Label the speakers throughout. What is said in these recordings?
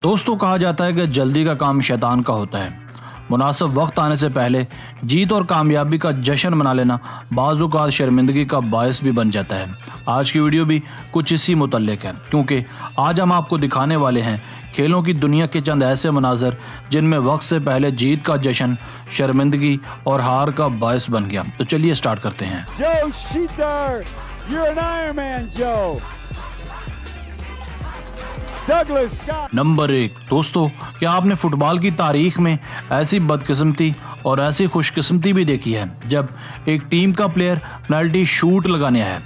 Speaker 1: दोस्तों, कहा जाता है कि जल्दी का काम शैतान का होता है। मुनासिब वक्त आने से पहले जीत और कामयाबी का जश्न मना लेना बाज़ औक़ात शर्मिंदगी का बायस भी बन जाता है। आज की वीडियो भी कुछ इसी मुतल्लिक है, क्योंकि आज हम आपको दिखाने वाले हैं खेलों की दुनिया के चंद ऐसे मनाजर जिनमें वक्त से पहले जीत का जश्न शर्मिंदगी और हार का बायस बन गया। तो चलिए स्टार्ट करते हैं।
Speaker 2: Joe Sheeter, you're an Iron Man, Joe. Douglas Scott.
Speaker 1: Number 1, दोस्तों, क्या आपने फुटबॉल की तारीख में ऐसी बदकिस्मती और ऐसी खुशकिस्मती भी देखी है जब एक टीम का प्लेयर पेनल्टी शूट लगाने आया,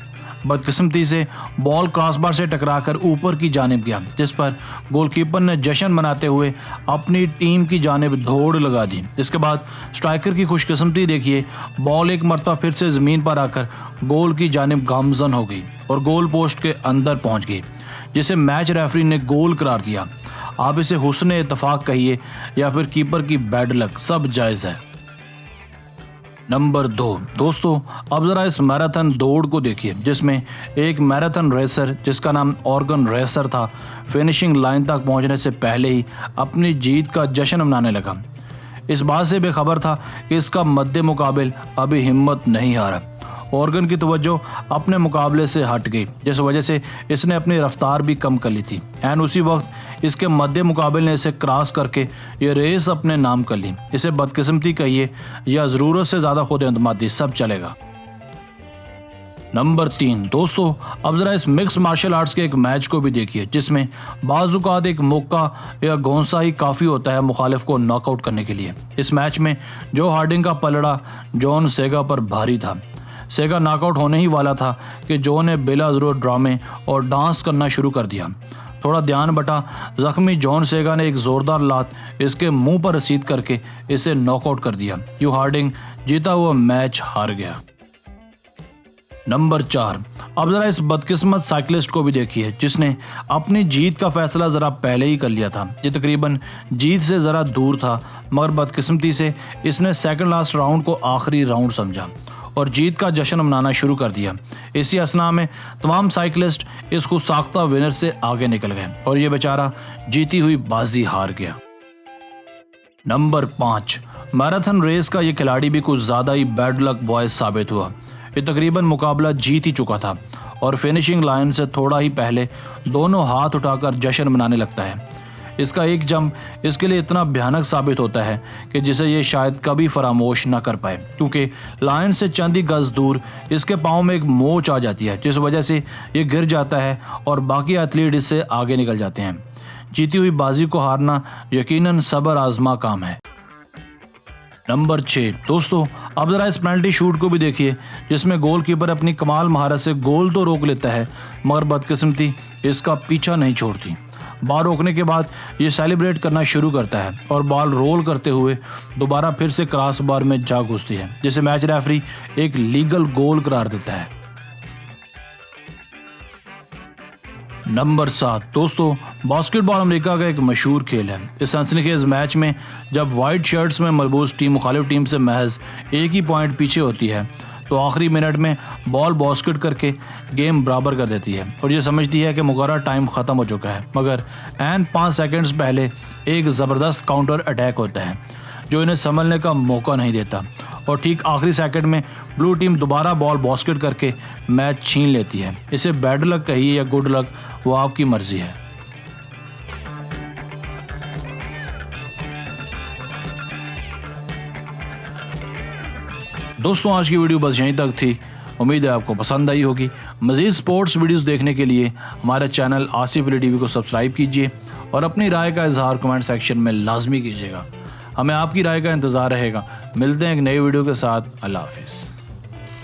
Speaker 1: बदकिस्मती से बॉल क्रॉसबार से टकराकर ऊपर की जानिब गया, जिस पर गोलकीपर ने जश्न मनाते हुए अपनी टीम की जानिब दौड़ लगा दी। इसके बाद स्ट्राइकर की खुशकिस्मती देखिए, बॉल एक मरतबा फिर से ज़मीन पर आकर गोल की जानिब गामजन हो गई और गोल पोस्ट के अंदर पहुंच गई, जिसे मैच रेफरी ने गोल करार दिया। आप इसे हुस्न इत्तफाक कहिए या फिर कीपर की बैड लक, सब जायज़ है। नंबर 2, दोस्तों, अब ज़रा इस मैराथन दौड़ को देखिए जिसमें एक मैराथन रेसर जिसका नाम ऑर्गन रेसर था, फिनिशिंग लाइन तक पहुंचने से पहले ही अपनी जीत का जश्न मनाने लगा। इस बात से बेखबर था कि इसका मद्दे मुकाबिल अभी हिम्मत नहीं हारा। ऑर्गन की तवज्जो अपने मुकाबले से हट गई, जिस वजह से इसने अपनी रफ्तार भी कम कर ली थी। एंड उसी वक्त इसके मध्य मुकाबले ने इसे क्रॉस करके ये रेस अपने नाम कर ली। इसे बदकिस्मती कहिए या ज़रूरत से ज़्यादा खुद एतमादी, सब चलेगा। नंबर 3, दोस्तों, अब ज़रा इस मिक्स मार्शल आर्ट्स के एक मैच को भी देखिए जिसमें बाज़ औक़ात एक मौका या घोंसा ही काफ़ी होता है मुखालिफ को नॉकआउट करने के लिए। इस मैच में जो हार्डिंग का पलड़ा जॉन सेगा पर भारी था। सेगा नॉकआउट होने ही वाला था कि जो ने बिला ज़रूरत ड्रामे और डांस करना शुरू कर दिया। थोड़ा ध्यान बटा, ज़ख्मी जॉन सेगा ने एक ज़ोरदार लात इसके मुंह पर रसीद करके इसे नॉकआउट कर दिया। यूं हार्डिंग जीता हुआ मैच हार गया। नंबर 4, अब ज़रा इस बदकिस्मत साइकिलिस्ट को भी देखिए जिसने अपनी जीत का फैसला ज़रा पहले ही कर लिया था। ये तकरीबन जीत से ज़रा दूर था, मगर बदकिस्मती से इसने सेकंड लास्ट राउंड को आखिरी राउंड समझा और जीत का जश्न मनाना शुरू कर दिया। इसी असना में तमाम साइकिलिस्ट इस खुदसाख्ता विनर से आगे निकल गए और ये बेचारा जीती हुई बाजी हार गया। नंबर 5, मैराथन रेस का ये खिलाड़ी भी कुछ ज़्यादा ही बैड लक बॉयज साबित हुआ। ये तकरीबन मुकाबला जीत ही चुका था और फिनिशिंग लाइन से थोड़ा ही पहले दोनों हाथ उठाकर जश्न मनाने लगता है। इसका एक जंप इसके लिए इतना भयानक साबित होता है कि जिसे ये शायद कभी फरामोश ना कर पाए, क्योंकि लाइन से चंद ही गज दूर इसके पाँव में एक मोच आ जाती है, जिस वजह से ये गिर जाता है और बाकी एथलीट इससे आगे निकल जाते हैं। जीती हुई बाजी को हारना यकीनन सब्र आजमा काम है। नंबर 6, दोस्तों, अब ज़रा इस पेनल्टी शूट को भी देखिए जिसमें गोलकीपर अपनी कमाल महारत से गोल तो रोक लेता है, मगर बदकिस्मती इसका पीछा नहीं छोड़ती। बॉल रोकने के बाद ये सेलिब्रेट करना शुरू करता है और बॉल रोल करते हुए दोबारा फिर से क्रॉस बार में जा घुसती है, जिसे मैच रेफरी एक लीगल गोल करार देता है। नंबर 7, दोस्तों, बास्केटबॉल अमेरिका का एक मशहूर खेल है। इस सनसनीखेज मैच में जब वाइट शर्ट्स में मलबूस टीम मुखालिफ टीम से महज एक ही पॉइंट पीछे होती है तो आखिरी मिनट में बॉल बास्केट करके गेम बराबर कर देती है और ये समझती है कि मुकर्रर टाइम ख़त्म हो चुका है, मगर एंड 5 सेकंड्स पहले एक ज़बरदस्त काउंटर अटैक होता है जो इन्हें संभलने का मौका नहीं देता और ठीक आखिरी सेकंड में ब्लू टीम दोबारा बॉल बास्केट करके मैच छीन लेती है। इसे बैड लक कहिए या गुड लक, वो आपकी मर्जी है। दोस्तों, आज की वीडियो बस यहीं तक थी। उम्मीद है आपको पसंद आई होगी। मज़ीद स्पोर्ट्स वीडियोस देखने के लिए हमारे चैनल आसिफ अली टीवी को सब्सक्राइब कीजिए और अपनी राय का इजहार कमेंट सेक्शन में लाजमी कीजिएगा। हमें आपकी राय का इंतज़ार रहेगा। मिलते हैं एक नई वीडियो के साथ। अल्लाह हाफिज़।